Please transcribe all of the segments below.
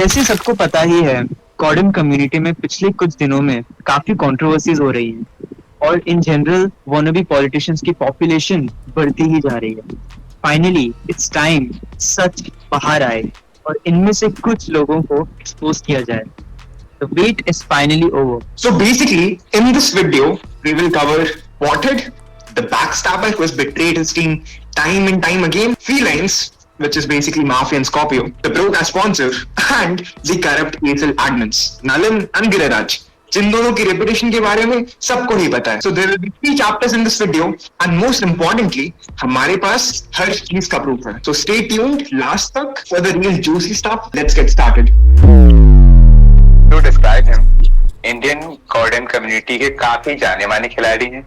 जैसे सबको पता ही है, कॉडम कम्युनिटी में पिछले कुछ दिनों में काफी कंट्रोवर्सीज हो रही हैं और इन जनरल वानाबी पॉलिटिशियंस की पॉपुलेशन बढ़ती ही जा रही है। फाइनली इट्स टाइम सच बाहर आए और इनमें से कुछ लोगों को एक्सपोज किया जाए। The wait is finally over. So basically, in this video, we will cover Pothead, the backstabber who has betrayed his team time and time again, Felines, which is basically Mafia and Scorpio, the broke sponsor, and the corrupt ESL admins, Nalin and Giriraj. जिन दोनों की reputation के बारे में सबको ही पता है. So there will be 3 chapters in this video, and most importantly, हमारे पास हर चीज का प्रूफ है. So stay tuned last तक for the real juicy stuff. Let's get started. To describe him, Indian कॉडम community के काफी जाने माने खिलाड़ी हैं।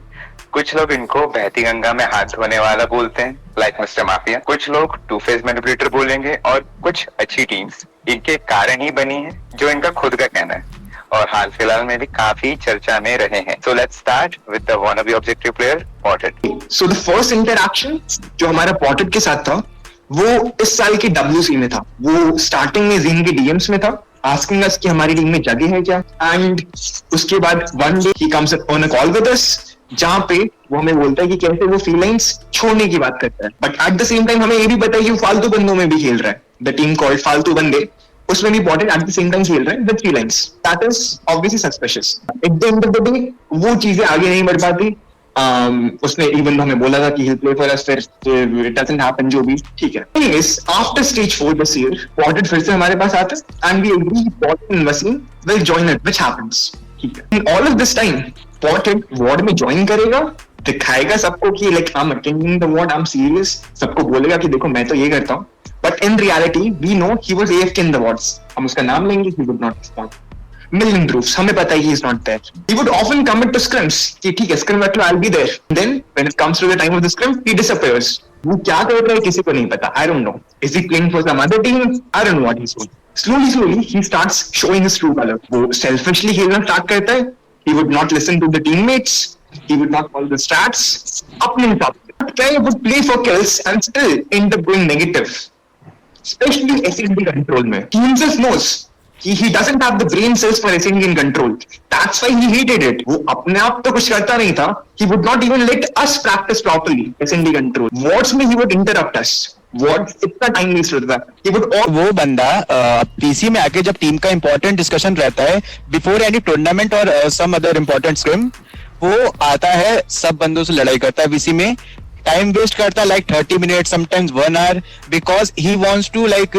कुछ लोग इनको बहती गंगा में हाथ धोने वाला बोलते हैं, लाइक मिस्टर माफिया। कुछ लोग टू फेज मैनिपुलेटर बोलेंगे और कुछ अच्छी टीम्स इनके कारण ही बनी है, जो इनका खुद का कहना है, और हाल फिलहाल में भी काफी चर्चा में रहे हैं। So let's start with the wannabe objective player Pothead. So the first interaction जो हमारा Pothead के साथ था, वो इस साल की WC में था। वो स्टार्टिंग में जीन के DMs में था, asking us कि हमारी टीम में जगह है क्या, एंड उसके बाद one day he comes on a call with us, जहाँ पे वो हमें बोलता है कि कैसे वो फीलाइंस छोड़ने की बात करता है, but at the same time हमें ये भी पता है कि वो फालतू बंदों में भी खेल रहा है। द टीम कॉल्ड फालतू बंदे, उसमें भी Pothead at the same time खेल रहा है with felines. That is obviously suspicious. At the end of the day वो चीजें आगे नहीं बढ़ पाती। उसने इवन हमें बोला था कि he'll play for us, फिर it doesn't happen, जो भी ठीक है। Anyways, after stage 4 this year, Pothead फिर से हमारे पास आता है and we agree Pothead and Wasim will join it, which happens. ठीक है। In all of this time, Pothead ward में join करेगा, दिखाएगा सबको कि like I'm attending the ward, I'm serious, सबको बोलेगा कि देखो मैं तो ये करता हूँ, but in reality we know he was AFK in the wards. हम उसका नाम लेंगे, he would not respond. Million proofs, हमें पता है he is not there. He would often commit to scrims कि ठीक है scrim battle I'll be there. Then when it comes to the time of the scrim, he disappears. वो क्या कर रहा है किसी को नहीं पता. I don't know. Is he playing for some other team? I don't know what he's doing. Slowly he starts showing his true color. वो selfishly खेलना start करता है. He would not listen to the teammates. He would not follow the stats. अपने हिसाब से. Guy would play for kills and still end up going negative. Especially SND control में. Team just knows. He doesn't have the brain cells for SND in control. That's why he hated it. वो अपने आप तो कुछ करता नहीं था. He would not even let us practice properly SND control. Wards में he would interrupt us. Wards इतना time waste होता था. He would वो बंदा पीसी में आके जब टीम का इंपॉर्टेंट डिस्कशन रहता है बिफोर एनी टूर्नामेंट और सम अदर इंपॉर्टेंट स्क्रिम, वो आता है, सब बंदों से लड़ाई करता है वीसी में, टाइम वेस्ट करता है like 30 minutes, sometimes 1 hour, because he wants to like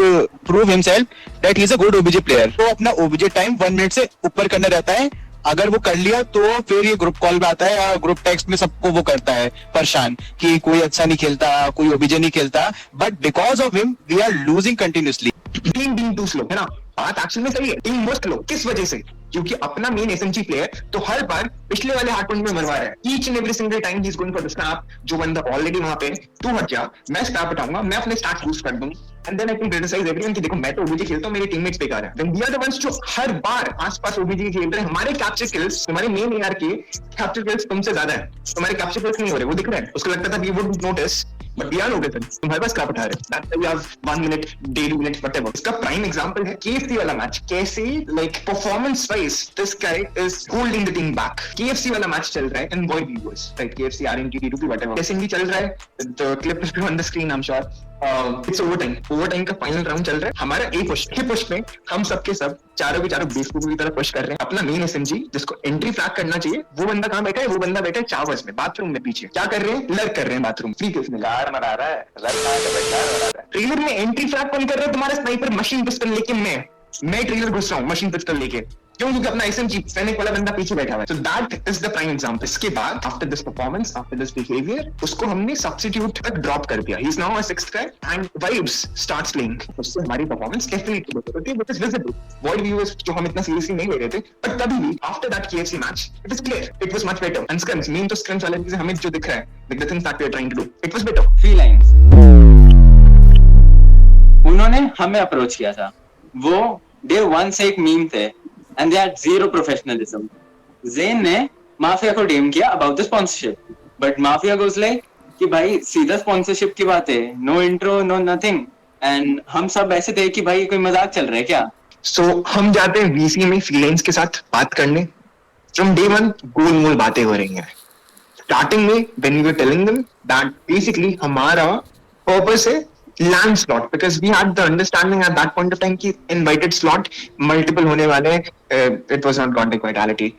prove himself that he is a good OBJ player. तो अपना OBJ टाइम 1 मिनट से ऊपर करना रहता है। अगर वो कर लिया तो फिर ये ग्रुप कॉल में आता है या ग्रुप टेक्स्ट में सबको वो करता है परेशान कि कोई अच्छा नहीं खेलता, कोई OBJ नहीं खेलता, but because of him we are losing continuously. Team being too slow है ना, बात एक्शन में सही है। टीम मोस्ट स्लो किस वजह से? क्योंकि अपना मेन एसएमजी प्लेयर तो हर बार पिछले वाले हार्ड पॉइंट में मरवा रहा है। Each and every single time he is going for the snap. जो बंदा ऑलरेडी वहां पे, तू हट जा, मैं स्नैप हटाऊंगा, मैं अपने स्टैट्स बूस्ट कर दूंगा, and then I can criticise everyone कि देखो मैं तो ओबीजी खेलता हूं, मेरे टीममेट्स बेकार है। Then we are the ones जो हर बार आसपास ओबीजी खेल रहे हैं। हमारे कैप्चर किल्स, तुम्हारे मेन एआर के कैप्चर किल्स तुमसे ज्यादा है, तुम्हारे कैप्चर किल्स नहीं हो रहे, वो दिख रहा है। उसको लगता था we would notice, but we are noticing. तुम्हारे पास स्क्रैप उठा रहे, that's why we have 1 minute, 1.5 minute, whatever. इसका प्राइम एग्जांपल है केएफसी वाला मैच। कैसे like performance wise this guy is holding the team back. KFC वाला मैच चल रहा है in void viewers, right? KFC RNT T two whatever SND चल रहा है। The clip is on the screen, I am sure. It's overtime का final round चल रहा है। हमारा ए पुश में हम सबके सब चारों के चारों बेवकूफों की तरह पुश कर रहे हैं। अपना मेन एसएमजी जिसको एंट्री फ्लैग करना चाहिए, वो बंदा कहाँ बैठा है? वो बंदा बैठा है चावर्स में, बाथरूम में पीछे। क्या कर रहे हैं? लर्क कर रहे हैं बाथरूम, फ्री किल्स में कार मरा रहा है, ट्रेलर में एंट्री फ्लैग कौन कर रहा है? तुम्हारा स्नाइपर मशीन पिस्टल लेके मैं ट्रेलर घुस रहा हूँ मशीन पिस्टल लेके। क्यों? क्योंकि अपना एसएमजी फैनिक वाला बंदा पीछे बैठा हुआ है। So that is the prime example. इसके बाद after this performance, after this behaviour, उसको हमने सब्स्टिट्यूट तक ड्रॉप कर दिया। He is now a 6th guy and vibes starts playing. उससे हमारी परफॉर्मेंस डेफिनेटली बेटर होती है, which is visible. Void viewers जो हम इतना सीरियसली नहीं ले रहे थे, बट तभी भी after that KFC match it is clear it was much better. And scrims, main तो स्क्रिम्स वाले चीजें हमें जो दिख रहा है, like the things that we are trying to do, it was better. Felines उन्होंने हमें अप्रोच किया था। वो डे 1 से एक मीम थे and they had zero professionalism. Zayn ने माफिया को डीएम किया about the sponsorship, but mafia goes like कि भाई सीधा स्पॉन्सरशिप की बात है, no intro, no nothing, and हम सब ऐसे थे कि भाई कोई मजाक चल रहा है क्या? सो हम जाते हैं वीसी में फीलाइंस के साथ बात करने. फ्रॉम डे वन गोल मोल बातें हो रही हैं. स्टार्टिंग में when we were telling them that basically हमारा purpose है land slot because we had the understanding at that point of time कि invited slot multiple होने वाले हैं. It was not contact vitality.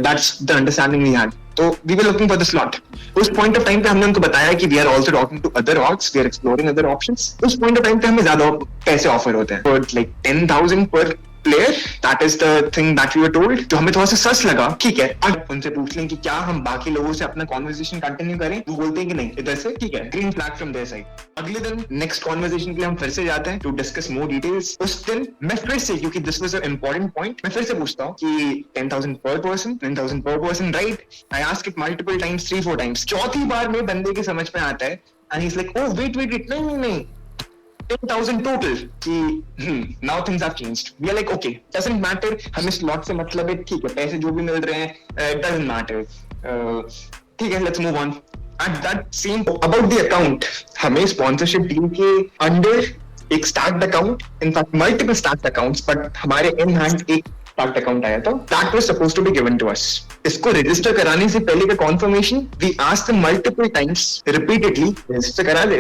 That's the understanding we had. तो we were looking for the slot. उस point of time पे हमने उनको बताया कि we are also talking to other orgs, we are exploring other options. उस point of time पे हमें ज्यादा पैसे offer होते हैं. For like 10,000 per player, that is the thing that we were told. तो हमें थोड़ा सा सस लगा. ठीक है, अब उनसे पूछ लें कि क्या हम बाकी लोगों से अपना कॉन्वर्सेशन कंटिन्यू करें. वो बोलते हैं कि नहीं, इधर से ठीक है, green flag from their side. अगले दिन नेक्स्ट कॉन्वर्सेशन के लिए हम फिर से जाते हैं टू डिस्कस मोर डिटेल्स. उस दिन मैं फिर से, क्योंकि this was a important point, मैं फिर से पूछता हूँ कि 10,000 per person, 10,000 per person, right? I ask it multiple times, 3-4 times. चौथी बार में बंदे के समझ में आता है and he's like, oh wait, नहीं 10,000 total. Now things have changed. We are like, okay, doesn't matter. हमें slot से मतलब है, ठीक है, पैसे जो भी मिल रहे हैं, doesn't matter. ठीक है, let's move on. At that same about the account, हमें sponsorship team के under एक stacked account, in fact multiple stacked accounts, but हमारे in hand एक stacked account आया था. That was supposed to be given to us. इसको register कराने से पहले का confirmation, we asked them multiple times, repeatedly, register करा दे.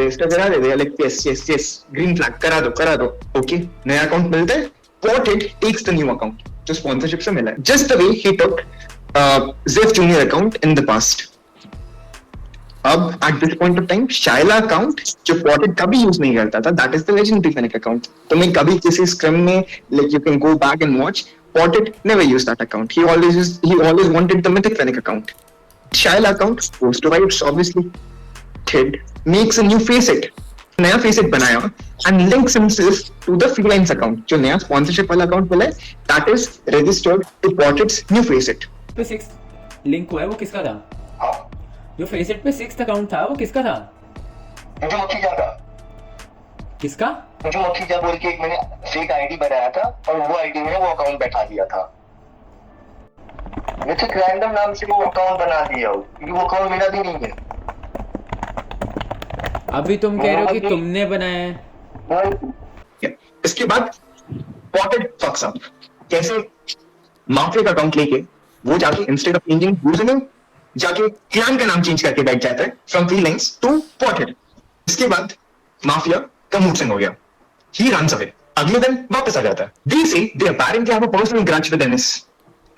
They are like, yes, green flag, करा दो. Okay, नया account मिलता है. Pothead takes the new account, जो sponsorship से मिला है. Just the way he took Zef Junior account in the past. अब at this point of time, शाइला account जो Pothead कभी यूज नहीं करता था, that is the legendary Fennec account. तुम्हें कभी किसी scrum में, like you can go back and watch, Pothead never used that account. He always wanted the Mythic Fennec account. Shaila account goes to Vibes, obviously. Ted makes a new facet. नया facet बनाया and links himself to the Felines account. जो नया sponsorship वाला account मिला है, that is registered to Pothead's new facet. पे 6th link हुआ है, वो किसका था? जो फेसेट पे 6th अकाउंट था वो किसका था? मुझे मक्खीजा था. किसका? मुझे मक्खीजा बोल के एक मैंने फेक आईडी बनाया था और वो आईडी में वो अकाउंट बैठा दिया था. मैं तो रैंडम नाम से वो अकाउंट बना दिया हूँ क्योंकि वो अकाउंट मेरा भी नहीं है. अभी तुम कह रहे हो कि तुमने बनाया है. इसके बाद Pothead fucks up. कैसे? माफिया का अकाउंट लेके वो जाके इंस्टेड ऑफ चेंजिंग यूजरनेम जाके क्लैन का नाम चेंज करके बैठ जाता है फ्रॉम Felines टू Pothead. इसके बाद माफिया का मूड स्विंग हो गया. He runs away. अगले दिन वापस आ जाता है. They say they apparently have a personal grudge with Ennis.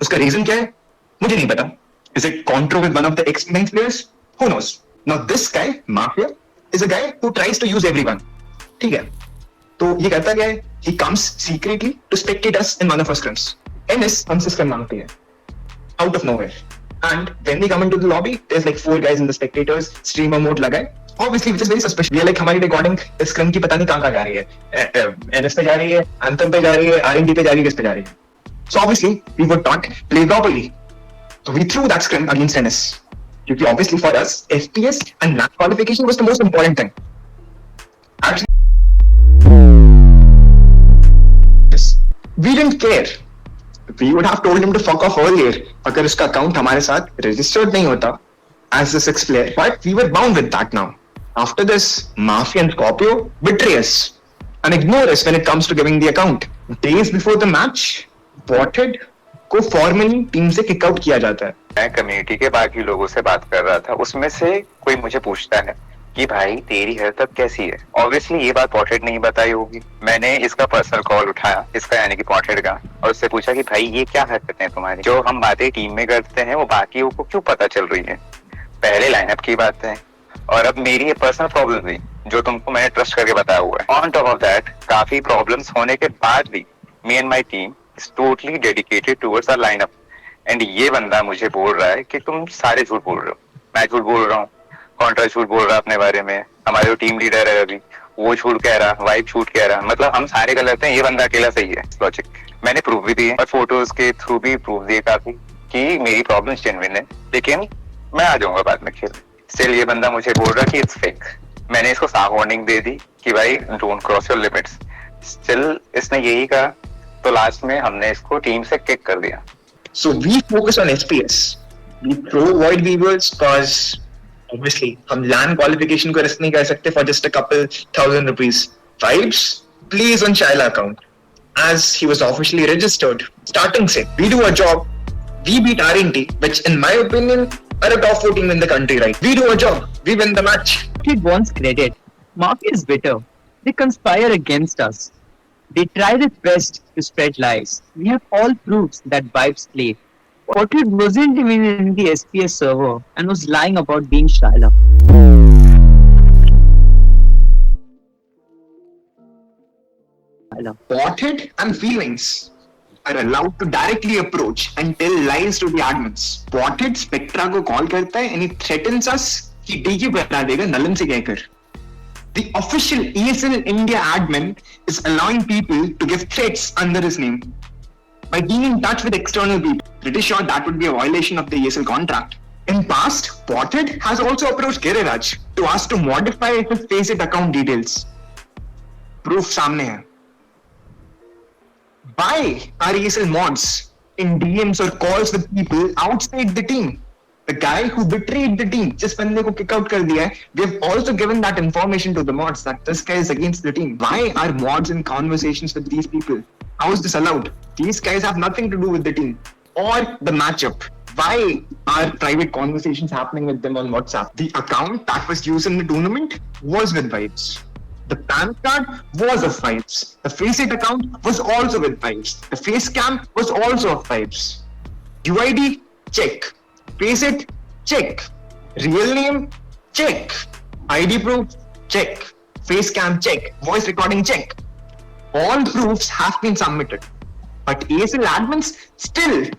उसका रीजन क्या है मुझे नहीं पता. Is it contra with one of the ex-Felines players? Who knows? Now this guy, Mafia, is a guy who tries to use everyone. ठीक है. तो ये करता क्या है? He comes secretly to spectate us in one of our scrims. Ennis हमसे scrim मांगती है. Out of nowhere. And when we come into the lobby, there's like 4 guys in the spectators. Streamer mode लगा है. Obviously, which is very suspicious. We are like हमारी recording scrim की पता नहीं कहाँ जा रही है. Ennis पे जा रही है, Anthem पे जा रही है, R&D पे जा रही है, किस पे जा रही है. So obviously, we would not play properly. So we threw that scrim against Ennis. Because obviously for us, FPS and lab qualification was the most important thing. Actually, we didn't care. We would have told him to fuck off earlier. अगर उसका account हमारे साथ registered नहीं होता as the 6th player. But we were bound with that now. After this, Mafia and Scorpio betray us and ignore us when it comes to giving the account. Days before the match, Pothead को formally team से kick out किया जाता है. मैं community के बाकी लोगों से बात कर रहा था, उसमें से कोई मुझे पूछता है कि भाई तेरी हेल्थ अब कैसी है. ऑब्वियसली ये बात Pothead नहीं बताई होगी. मैंने इसका पर्सनल कॉल उठाया, इसका यानी कि Pothead का, और उससे पूछा कि भाई ये क्या हरकतें हैं तुम्हारी, जो हम बातें टीम में करते हैं वो बाकियों को क्यों पता चल रही है. पहले लाइनअप की बातें और अब मेरी ये पर्सनल प्रॉब्लम थी जो तुमको मैंने ट्रस्ट करके बताया हुआ है. ऑन टॉप ऑफ दैट काफी प्रॉब्लम्स होने के बाद भी me and my team is totally dedicated towards our lineup. And ये बंदा मुझे बोल रहा है कि तुम सारे झूठ बोल रहे हो. मैं झूठ बोल रहा हूँ, कॉन्ट्रा झूठ बोल रहा है अपने बारे में, हमारे जो टीम लीडर है अभी वो झूठ कह रहा, वाइब झूठ कह रहा, मतलब हम सारे गलत हैं, ये बंदा अकेला सही है. लॉजिक मैंने प्रूफ भी दिए और फोटोज के थ्रू भी प्रूफ दिए काफी कि मेरी प्रॉब्लम जेन्युइन है. लेकिन मैं आ जाऊंगा बाद में खेल. स्टिल ये बंदा मुझे बोल रहा कि इट्स फेक. मैंने इसको साफ वार्निंग दे दी कि भाई don't cross your limits. Still इसने यही कहा, तो लास्ट में हमने इसको टीम से किक कर दिया. So we focus on SPS. We throw void weavers because obviously हम LAN qualification को risk नहीं कर सकते for just a couple thousand rupees. Vibes plays on Shaila account as he was officially registered. Starting say, we do a job, we beat RNT, which in my opinion are a top 4 team in the country, right? We do a job, we win the match. Pothead wants credit. Mafia is bitter. They conspire against us. They try their best to spread lies. We have all proofs that vibes play. Pothead wasn't even in the SPS server and was lying about being Shyla. Pothead and Felines are allowed to directly approach and tell lies to the admins. Pothead Spectra को call करता है and he threatens us कि DQ बता देगा नलन से कहकर. The official ESL India admin is allowing people to give threats under his name by being in touch with external people. Pretty sure that would be a violation of the ESL contract. In past, Pothead has also approached Giriraj to ask to modify his Faceit account details. Proof सामने है. Why are ESL mods in DMs or calls with people outside the team? The guy who betrayed the team, जिस बंदे को kick out कर दिया है, they've also given that information to the mods that this guy is against the team. Why are mods in conversations with these people? How is this allowed? These guys have nothing to do with the team or the matchup. Why are private conversations happening with them on WhatsApp? The account that was used in the tournament was with Vibes. The PAN card was of Vibes. The Faceit account was also with Vibes. The face cam was also of Vibes. UID, check. Faceit, check. Real name, check. ID proof, check. Face cam, check. Voice recording, check. All proofs have been submitted. But ESL admins still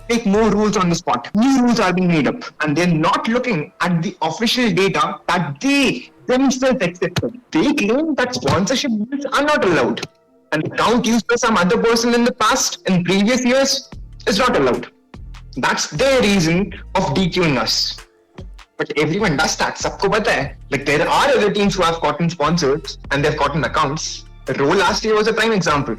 take more rules on the spot. New rules are being made up. And they're not looking at the official data that they themselves accepted. They claim that sponsorship deals are not allowed. And account used by some other person in the past, in previous years, is not allowed. That's their reason of DQing us. But everyone does that. Sabko pata hai. Like there are other teams who have gotten sponsors and they've gotten accounts. Row last year was a prime example.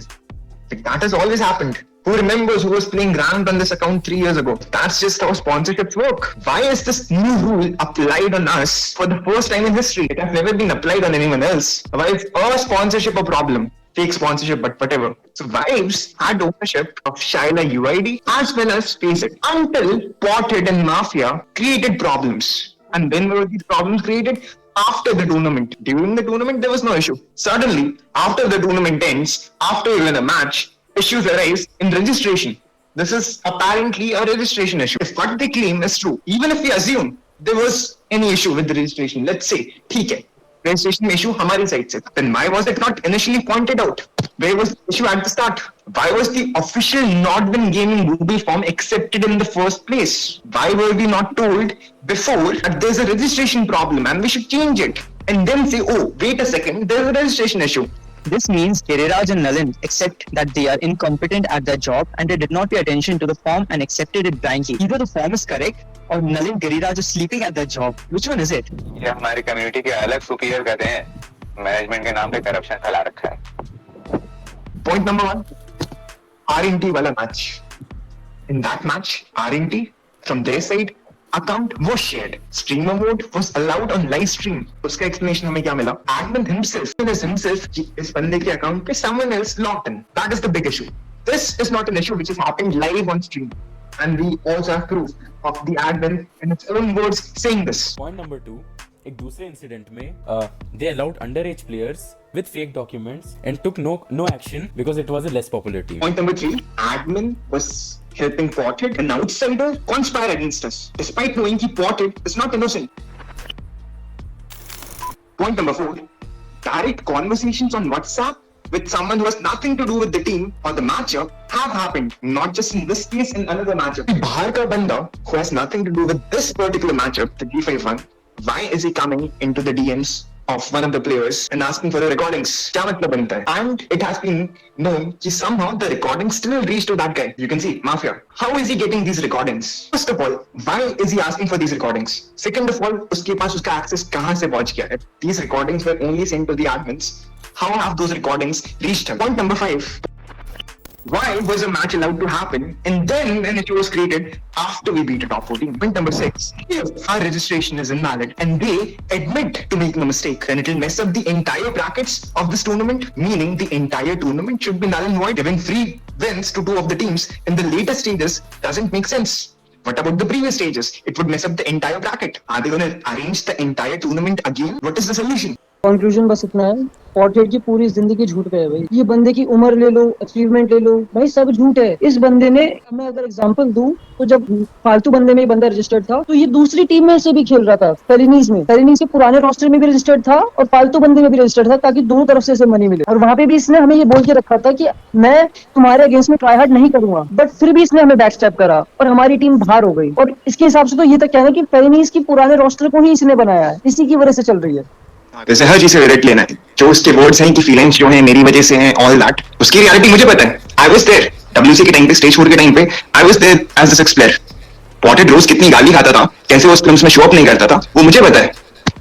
Like that has always happened. Who remembers who was playing ranked on this account 3 years ago? That's just how sponsorships work. Why is this new rule applied on us for the first time in history? It has never been applied on anyone else. Why is a sponsorship a problem? Fake sponsorship, but whatever. So Vibes had ownership of Shyla UID as well as Faceit until Pothead and Mafia created problems. And when were these problems created? After the tournament. During the tournament, there was no issue. Suddenly, after the tournament ends, after you win a match, issues arise in registration. This is apparently a registration issue. If what they claim is true, even if we assume there was any issue with the registration, let's say, ठीक है, registration issue हमारी side से, then why was it not initially pointed out? Where was the issue at the start? Why was the official Nordwin Gaming Google form accepted in the first place? Why were we not told before that there's a registration problem and we should change it? And then say, oh, wait a second, there's a registration issue. This means Giriraj and Nalin accept that they are incompetent at their job and they did not pay attention to the form and accepted it blindly. Either the form is correct or Nalin Giriraj is sleeping at their job. Which one is it? ये हमारी community के अलग superior कहते हैं, management के नाम पे corruption फैला रखा है. Point number 1, RNT wala match. In that match, RNT from their side account was shared. Streamer mode was allowed on live stream. उसका explanation हमें क्या मिला? Admin himself कि इस बंदे के account पे someone else logged in. That is the big issue. This is not an issue which is happening live on stream. And we also have proof of the admin in its own words saying this. Point number 2. एक दूसरे incident में they allowed underage players with fake documents and took no action because it was a less popular team. Point number 3, admin was helping Pothead, an outsider, conspire against us, despite knowing that Pothead is not innocent. Point number 4, direct conversations on WhatsApp with someone who has nothing to do with the team or the matchup have happened, not just in this case, in another matchup. Bahar ka banda who has nothing to do with this particular matchup, the G5 one, why is he coming into the DMs of one of the players and asking for the recordings? क्या मतलब बनता है? And it has been known that somehow the recordings still reach to that guy. You can see, Mafia. How is he getting these recordings? First of all, why is he asking for these recordings? Second of all, उसके पास उसका access कहाँ से पहुँच गया है? These recordings were only sent to the admins. How have those recordings reached him? Point number 5. Why was a match allowed to happen and then an issue was created after we beat a top 14? Point number 6. If our registration is invalid and they admit to making a mistake, then it will mess up the entire brackets of this tournament, meaning the entire tournament should be null and void. Giving 3 wins to 2 of the teams in the later stages doesn't make sense. What about the previous stages? It would mess up the entire bracket. Are they going to arrange the entire tournament again? What is the solution? Conclusion बस इतना है, पॉरहेड की पूरी जिंदगी झूठ पे है भाई। ये बंदे की उम्र ले लो, अचीवमेंट ले लो, भाई सब झूठ है। इस बंदे ने, मैं अगर एग्जांपल दूं तो जब फालतू बंदे में ये बंदा रजिस्टर्ड था तो ये दूसरी टीम में से भी खेल रहा था, फेलिनीज में। फेलिनीज के पुराने रोस्टर में भी रजिस्टर्ड था और फालतू बंदे में भी रजिस्टर्ड था, ताकि दोनों तरफ से इसे मनी मिले। और वहां पे भी इसने हमें ये बोल के रखा था कि मैं तुम्हारे अगेंस्ट में ट्राई हार्ड नहीं करूंगा, बट फिर भी इसने हमें बैक स्टेप करा और हमारी टीम बाहर हो गई। और इसके हिसाब से तो ये तक कहना कि फेलिनीज की पुराने रोस्टर को ही इसने बनाया है, इसी की वजह से चल रही है। जैसे हर चीज से क्रेडिट लेना है, जो उसके वर्ड्स हैं कि फीलिंग्स जो हैं मेरी वजह से हैं, ऑल दैट, उसकी रियलिटी मुझे पता है। आई वाज देयर डब्ल्यूसी के टाइम पे, स्टेज 4 के टाइम पे I was there as the 6th player. Pothead रोज कितनी गाली खाता था, कैसे वो स्क्रिम्स में शो अप नहीं करता था, वो मुझे पता है।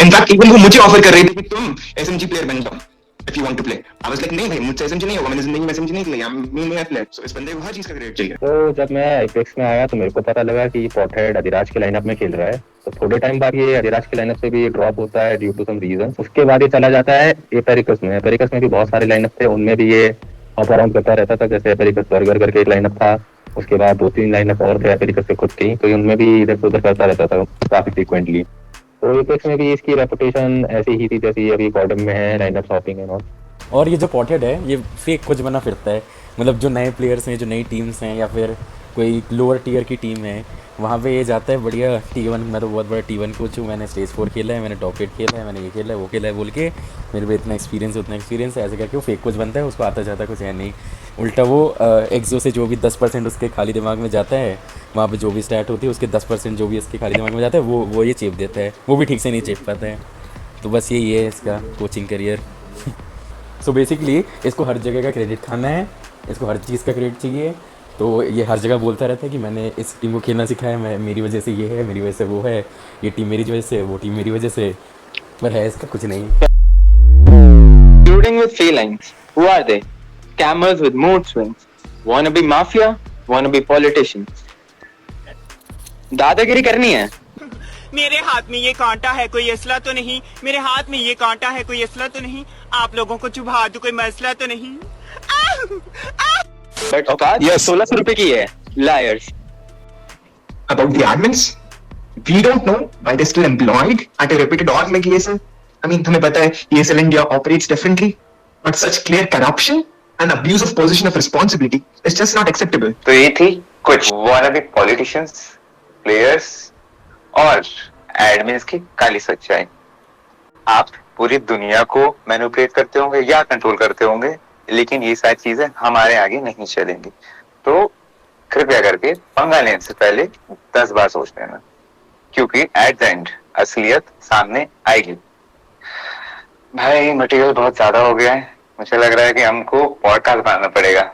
इनफैक्ट इवन वो मुझे ऑफर कर रही थी कि तुम एसएमजी प्लेयर बन जाओ if you want to play. I was like नहीं भाई, मुझसे एसएमजी नहीं होगा, मैंने जिंदगी में एसएमजी नहीं खेली, मैं नहीं प्लेयर। सो इस बंदे को हर चीज का क्रेडिट चाहिए। तो जब मैं एपेक्स में आया तो मेरे को पता लगा कि पॉटहेड अधिराज के लाइनअप में खेल रहा है। तो थोड़े टाइम बाद ये अधिराज के लाइनअप से भी ड्रॉप होता है ड्यू टू सम रीजन। उसके बाद ये चला जाता है एपेरिकस में। एपेरिकस में भी बहुत सारे लाइनअप थे, उनमें भी ये अप अराउंड करता रहता था। जैसे एपेरिकस बर्गर करके एक लाइनअप था, उसके बाद 2-3 लाइनअप और थे एपेरिकस के खुद की, तो उनमें भी इधर से उधर करता रहता था काफी फ्रीक्वेंटली। तो एपेक्स में भी इसकी रेपुटेशन ऐसी ही थी जैसी अभी कॉडम में है, लाइनअप शॉपिंग एंड ऑल। और ये जो पॉटेड है ये फेक कुछ बना फिरता है। मतलब जो नए प्लेयर्स हैं, जो नई टीम्स हैं, या फिर कोई लोअर टीयर की टीम है, वहाँ पे ये जाता है बढ़िया T1, मैं तो बहुत बड़ा T1 कोच हूँ, मैंने स्टेज 4 खेला है, मैंने टॉप 8 खेला है, मैंने ये खेला है, वो खेला है बोल के मेरे पे इतना एक्सपीरियंस उतना एक्सपीरियंस है, ऐसे करके वो फेक कोच बनता है। उसको आता जाता कुछ है नहीं। उल्टा वो एक्सो से जो भी 10% उसके खाली दिमाग में जाता है, वहाँ पे जो भी स्टार्ट होती है उसके 10% जो भी उसके खाली दिमाग में जाता है वो ये चेप देता है। वो भी ठीक से नहीं चेप पाता है। तो बस यही है इसका कोचिंग करियर। सो बेसिकली इसको हर जगह का क्रेडिट खाना है, इसको हर चीज़ का क्रेडिट चाहिए। तो ये हर जगह बोलता रहता है कि मैंने इस टीम को खेलना सिखाया, मैं मेरी वजह से ये है, मेरी वजह से वो है, ये टीम मेरी वजह से, वो टीम मेरी वजह से, पर है इसका कुछ नहीं। Feuding with felines. Who are they? Scammers with mood swings. Wannabe mafia? Wannabe politicians. दादागिरी करनी है। मेरे हाथ में ये कांटा है, कोई असला तो नहीं। मेरे हाथ में ये कांटा है, कोई असला तो नहीं। आप लोगों को चुभा दूं, कोई मसला तो नहीं। बट औकात 1600 रुपए की है। Liars. About the admins, we don't know why they're still employed at a reputed org like ESL. I mean, हमें पता है ESL India operates differently, but such clear corruption and abuse of position of responsibility is just not acceptable. तो ये थी कुछ wannabe politicians, players और admins की काली सच्चाई। आप पूरी दुनिया को मैनिपुलेट करते होंगे या कंट्रोल करते होंगे, लेकिन ये सारी चीजें हमारे आगे नहीं चलेंगी। तो कृपया करके पंगा लेने से पहले 10 बार सोच लेना, क्योंकि एट द एंड असलियत सामने आएगी। भाई मटेरियल बहुत ज्यादा हो गया है, मुझे लग रहा है कि हमको पॉडकास्ट बनाना पड़ेगा।